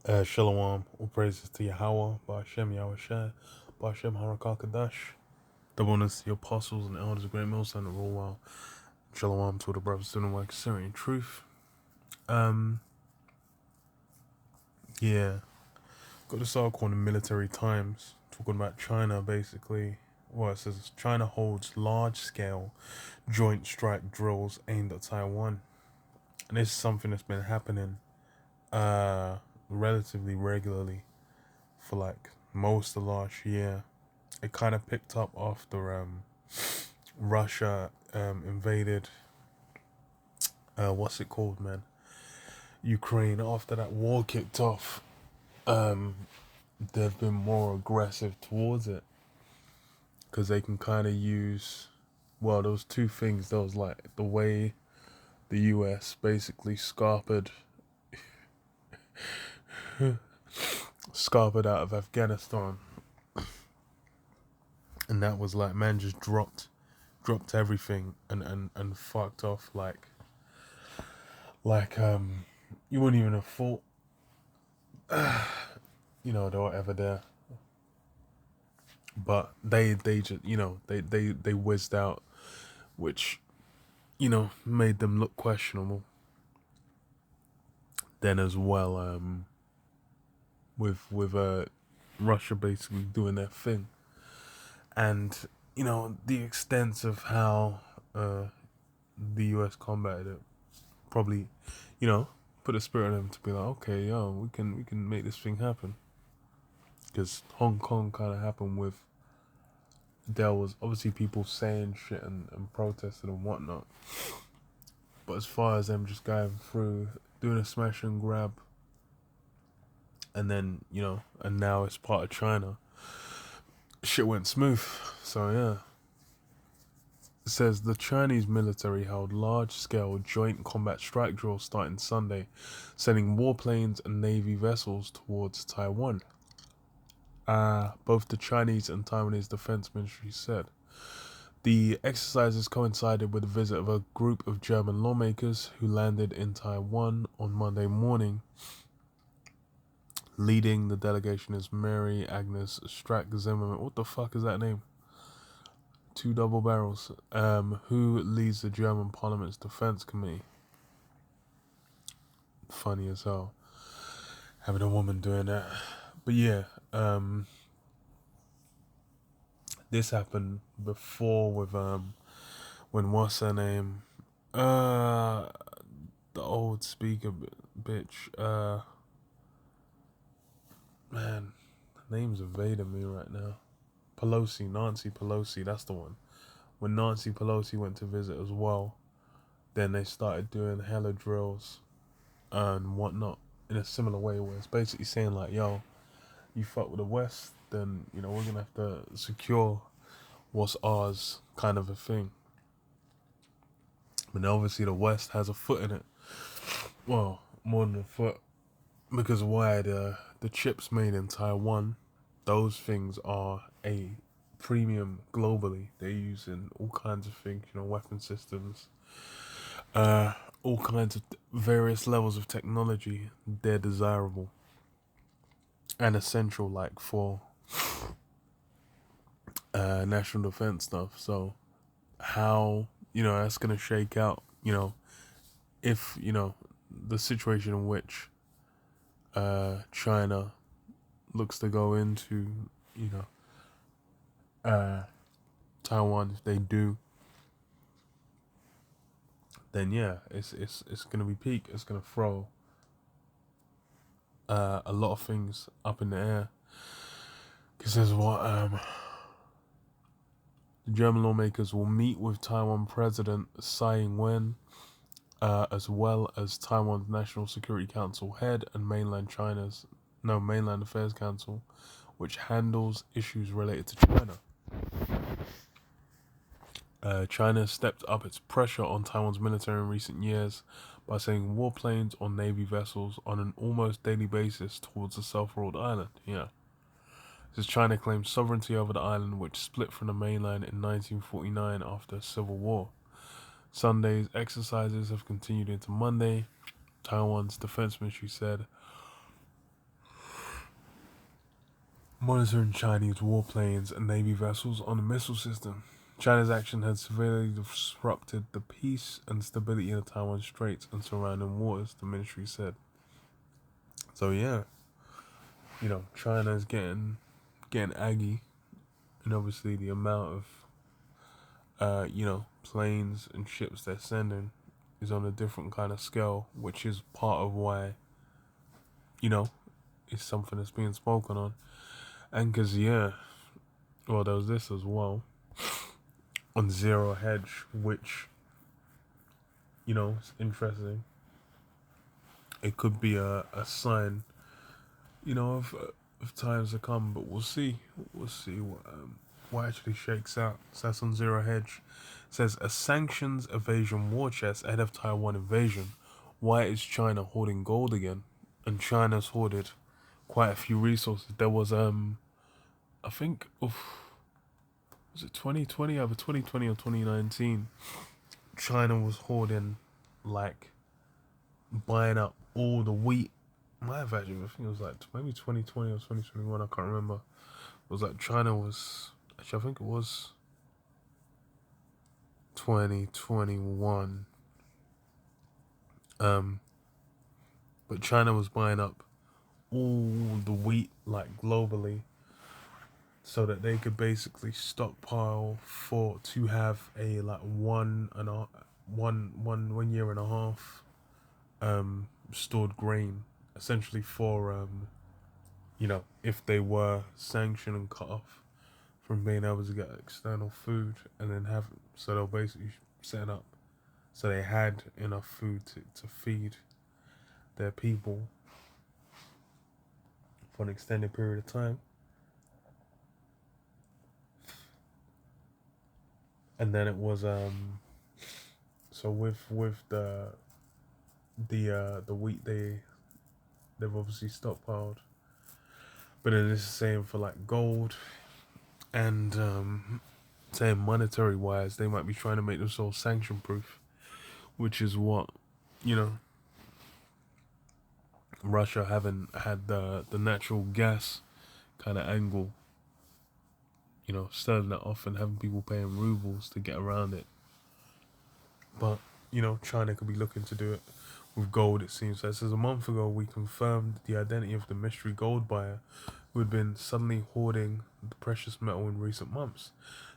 Shalom, all praises to Yahweh, Ba'ashem Yahushai, Ba'ashem Harakakadash. The bonus to the apostles and elders of Great Millstone and Roll. Shalom to all the brothers doing the work of Syrian truth. Um, yeah, got this article on the Military Times talking about China basically. Well, it says China holds large-scale joint strike drills aimed at Taiwan, and this is something that's been happening relatively regularly for like most of last year. It kind of picked up after Russia invaded what's it called, man? Ukraine. After that war kicked off, they've been more aggressive towards it because they can kind of use. Well, there was two things. There was like the way the U.S. basically scarpered out of Afghanistan, and that was like man just dropped everything and fucked off like you wouldn't even have thought they were ever there, but they just they whizzed out, which made them look questionable. Then as well, with Russia basically doing their thing, and the extent of how the US combated it probably put a spirit in them to be like, okay, yo, we can make this thing happen. Because Hong Kong kind of happened with, there was obviously people saying shit and protesting and whatnot, but as far as them just going through doing a smash and grab, and then and now it's part of China, shit went smooth. So yeah, it says the Chinese military held large-scale joint combat strike drills starting Sunday, sending warplanes and Navy vessels towards Taiwan. Both the Chinese and Taiwanese defense ministries said. The exercises coincided with the visit of a group of German lawmakers who landed in Taiwan on Monday morning. Leading the delegation is Mary Agnes Strack-Zimmerman. What the fuck is that name? Two double barrels. Who leads the German Parliament's Defense Committee. Funny as hell, having a woman doing that. But yeah, this happened before with when what's her name, the old speaker bitch, man, the name's evading me right now. Nancy Pelosi, that's the one. When Nancy Pelosi went to visit as well, then they started doing hella drills and whatnot in a similar way, where it's basically saying like, yo, you fuck with the West, then we're gonna have to secure what's ours, kind of a thing. But obviously the West has a foot in it. Well, more than a foot, because why the chips made in Taiwan, those things are a premium globally. They're using all kinds of things, weapon systems, all kinds of various levels of technology. They're desirable and essential, like for national defense stuff. So how that's gonna shake out, if the situation in which China looks to go into Taiwan, if they do, then yeah, it's gonna be peak. It's gonna throw a lot of things up in the air. Because there's what the German lawmakers will meet with Taiwan President Tsai Ing-wen, as well as Taiwan's National Security Council head and Mainland Affairs Council, which handles issues related to China. China stepped up its pressure on Taiwan's military in recent years by sending warplanes or Navy vessels on an almost daily basis towards the self-ruled island. Yeah. This China claims sovereignty over the island, which split from the mainland in 1949 after a civil war. Sunday's exercises have continued into Monday, Taiwan's defense ministry said. monitoring Chinese warplanes and Navy vessels on the missile system. China's action had severely disrupted the peace and stability in the Taiwan Straits and surrounding waters, the ministry said. So yeah, China's getting aggy, and obviously the amount of planes and ships they're sending is on a different kind of scale, which is part of why, it's something that's being spoken on. And because, well, there was this as well on Zero Hedge, which, it's interesting. It could be a sign, of times to come, but we'll see. We'll see what actually shakes out. So that's on Zero Hedge. It says a sanctions evasion war chest ahead of Taiwan invasion. Why is China hoarding gold again? And China's hoarded quite a few resources. There was I think was it 2020, either 2020 or 2019? China was hoarding, like, buying up all the wheat. My have actually, I think it was like maybe 2020 or 2021. I can't remember. It was like China was actually, I think it was 2021. But China was buying up all the wheat, like, globally, so that they could basically stockpile for to have a like 1 year and a half stored grain, essentially for if they were sanctioned and cut off from being able to get external food, and then have, so they'll basically set up so they had enough food to feed their people for an extended period of time. And then it was so with the wheat they've obviously stockpiled, but then this is saying for like gold, and saying monetary wise they might be trying to make themselves sanction proof, which is what, you know Russia haven't had the natural gas kind of angle, starting that off and having people paying rubles to get around it. But, China could be looking to do it with gold, it seems. So it says a month ago we confirmed the identity of the mystery gold buyer who had been suddenly hoarding the precious metal in recent months.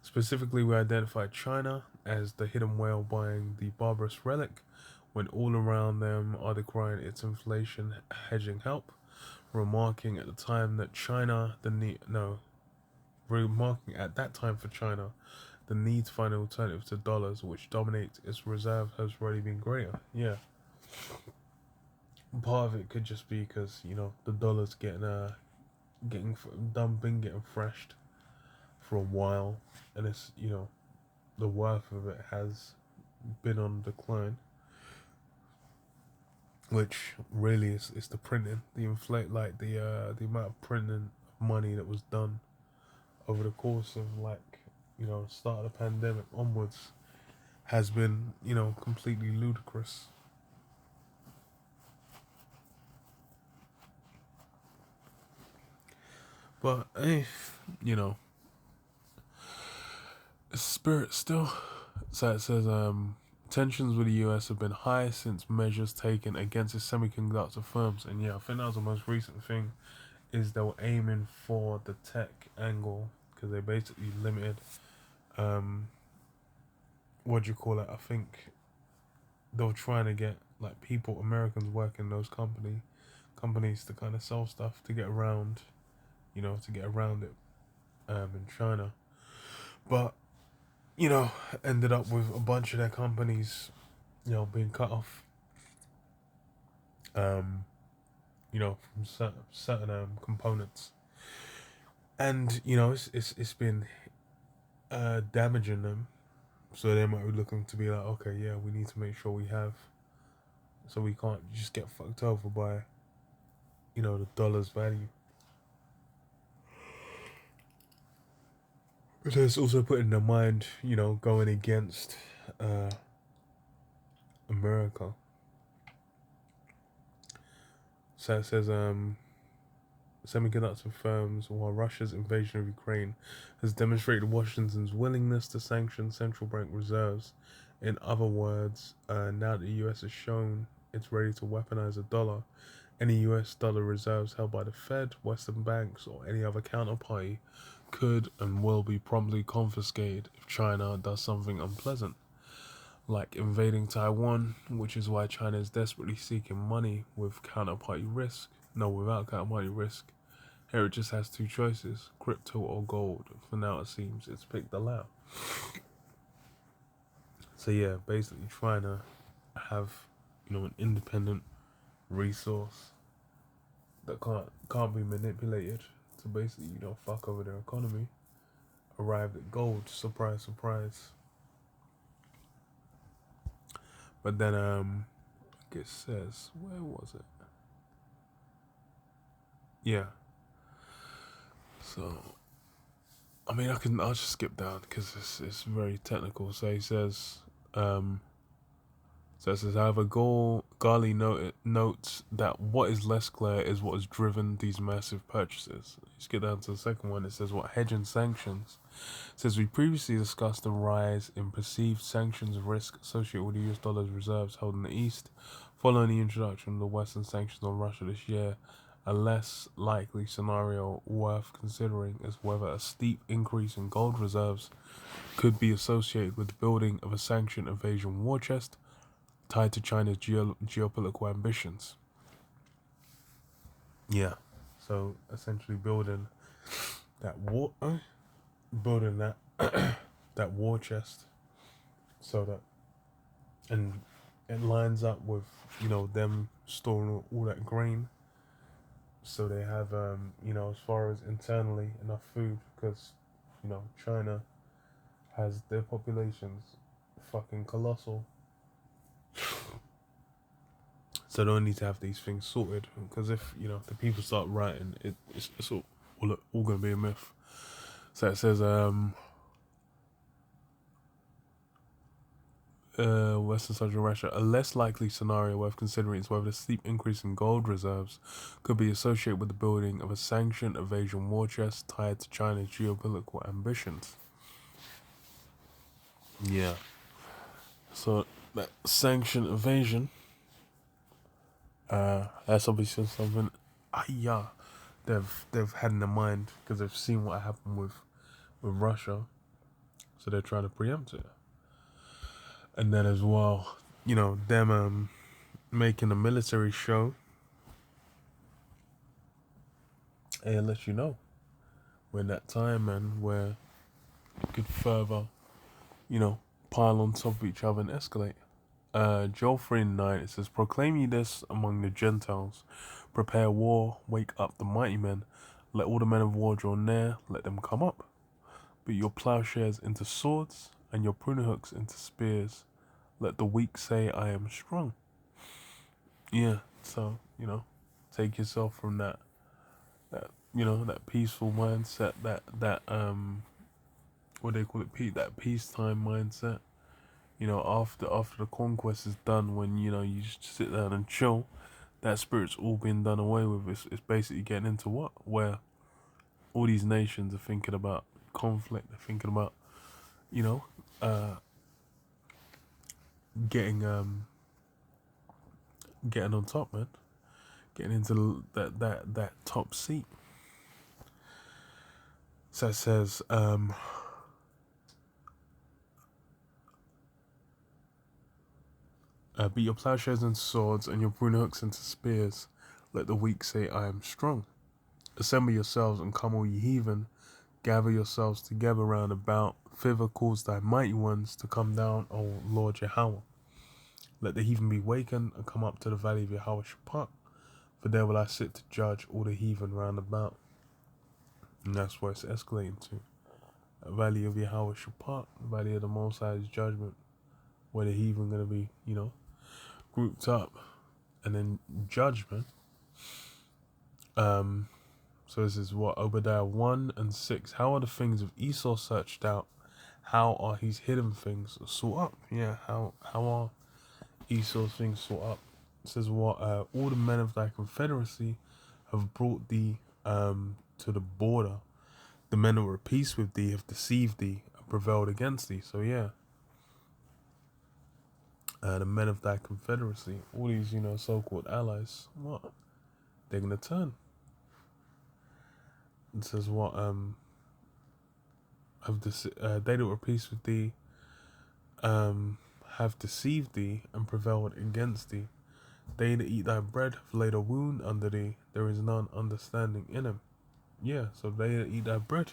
Specifically, we identified China as the hidden whale buying the barbarous relic, when all around them are decrying its inflation hedging help, remarking at the time that China remarking at that time for China the need to find an alternative to dollars, which dominates its reserve, has already been greater. Yeah. Part of it could just be because, the dollar's getting dumping, getting thrashed for a while, and it's, the worth of it has been on decline, which really is the printing, the inflate, like the amount of printing of money that was done over the course of, like, start of the pandemic onwards has been, completely ludicrous. But hey, spirit still. So it says tensions with the US have been high since measures taken against its semiconductor firms, and yeah, I think that was the most recent thing, is they were aiming for the tech angle, because they basically limited what do you call it? I think they were trying to get, like, people, Americans working in those companies to kind of sell stuff to get around, it in China. But, ended up with a bunch of their companies, being cut off, from certain components. And, it's been damaging them. So they might be looking to be like, okay, yeah, we need to make sure we have, so we can't just get fucked over by, the dollar's value. But it's also put in their mind, going against America. So it says, semiconductor firms, while Russia's invasion of Ukraine has demonstrated Washington's willingness to sanction central bank reserves. In other words, now that the US has shown it's ready to weaponize the dollar, any US dollar reserves held by the Fed, Western banks, or any other counterparty could and will be promptly confiscated if China does something unpleasant, like invading Taiwan, which is why China is desperately seeking money with counterparty risk. No, without counterparty risk. Here it just has two choices, crypto or gold. For now it seems it's picked the latter. So yeah, basically trying to have, an independent resource that can't be manipulated to basically, fuck over their economy. Arrived at gold, surprise, surprise. But then it says, where was it? Yeah. So I'll just skip down because it's very technical. So he says, however, Gali notes that what is less clear is what has driven these massive purchases. Let's get down to the second one. It says, what hedge and sanctions? It says, we previously discussed the rise in perceived sanctions risk associated with the US dollar's reserves held in the East. Following the introduction of the Western sanctions on Russia this year, a less likely scenario worth considering is whether a steep increase in gold reserves could be associated with the building of a sanction evasion war chest tied to China's geopolitical ambitions. Yeah, so essentially building that that war chest, so that, and it lines up with them storing all that grain, so they have as far as internally enough food, because China has their populations fucking colossal. So they don't need to have these things sorted, because if the people start rioting, it's all gonna be a myth. So it says Western Central Russia, a less likely scenario worth considering is whether the steep increase in gold reserves could be associated with the building of a sanctioned evasion war chest tied to China's geopolitical ambitions. Yeah. So that sanctioned evasion, that's obviously something, they've had in their mind, because they've seen what happened with Russia, so they're trying to preempt it. And then as well, them making a military show, and it lets you know when that time, and where it could further, pile on top of each other and escalate. Joel 3:9, it says, proclaim ye this among the Gentiles, prepare war, wake up the mighty men, let all the men of war draw near, let them come up. Put your plowshares into swords, and your pruning hooks into spears. Let the weak say, I am strong. Yeah, so, take yourself from that peaceful mindset, that what they call it, that peacetime mindset. After the conquest is done, when you just sit down and chill, that spirit's all been done away with. It's basically getting into where all these nations are thinking about conflict. They're thinking about getting on top, man. Getting into that top seat. So it says beat your plowshares into swords and your pruning hooks into spears. Let the weak say, I am strong. Assemble yourselves and come, all ye heathen. Gather yourselves together round about. Thither cause thy mighty ones to come down, O Lord Yahweh. Let the heathen be wakened and come up to the valley of Yahweh Shaphat. For there will I sit to judge all the heathen round about. And that's where it's escalating to. A valley of Yahweh Shaphat, the valley of the Most High's judgment, where the heathen going to be, grouped up. And then judgment. So this is what, Obadiah 1:6. How are the things of Esau searched out? How are his hidden things sought up? Yeah, how are Esau's things sought up? It says what, all the men of thy confederacy have brought thee to the border. The men who were at peace with thee have deceived thee and prevailed against thee. So yeah, the men of thy confederacy, all these, so-called allies, what? They're gonna turn. It says what? They that were at peace with thee, have deceived thee and prevailed against thee. They that eat thy bread have laid a wound under thee. There is none understanding in them. Yeah, so they that eat thy bread.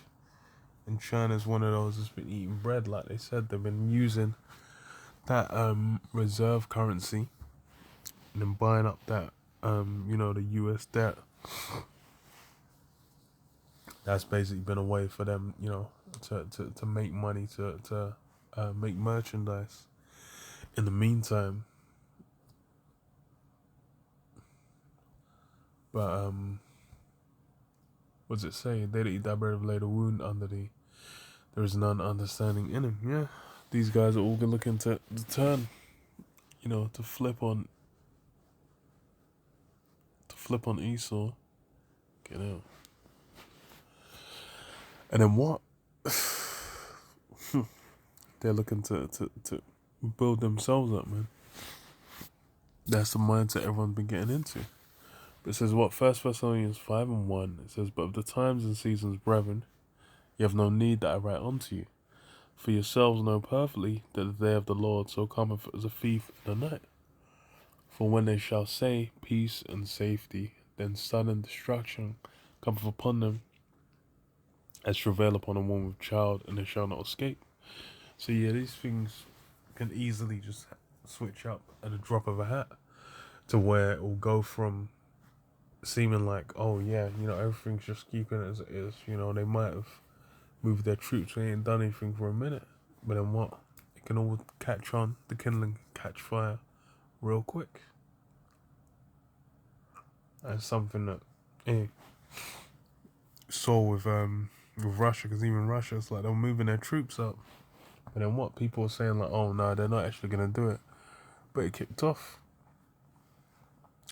And China's one of those that's been eating bread, like they said. They've been using that reserve currency and then buying up that the US debt. That's basically been a way for them, to make money, to make merchandise. In the meantime, but what does it say? They that eat thy bread have laid a wound under thee. There is none understanding in him. Yeah, these guys are all looking to turn, to flip on Esau. Get out. And then what? They're looking to build themselves up, man. That's the mindset everyone's been getting into. But it says what? 1 Thessalonians 5:1. It says, but of the times and seasons, brethren, you have no need that I write unto you. For yourselves know perfectly that the day of the Lord so cometh as a thief in the night. For when they shall say peace and safety, then sudden destruction cometh upon them, as travail upon a woman with child, and they shall not escape. So yeah, these things can easily just switch up at a drop of a hat, to where it will go from seeming like, oh yeah, everything's just keeping as it is. They might have moved their troops, they ain't done anything for a minute, but then what? It can all catch on, the kindling catch fire real quick. That's something that saw with Russia, because even Russia, it's like they're moving their troops up, but then what? People are saying like, oh no, they're not actually gonna do it, but it kicked off.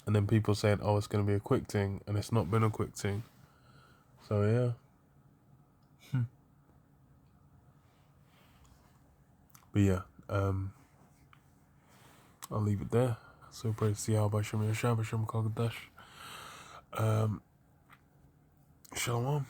And then people saying, oh, it's going to be a quick thing, and it's not been a quick thing. So, yeah. But, yeah, I'll leave it there. So, praise to Yahweh, Shem Yashab, Shem Kagadash. Shalom.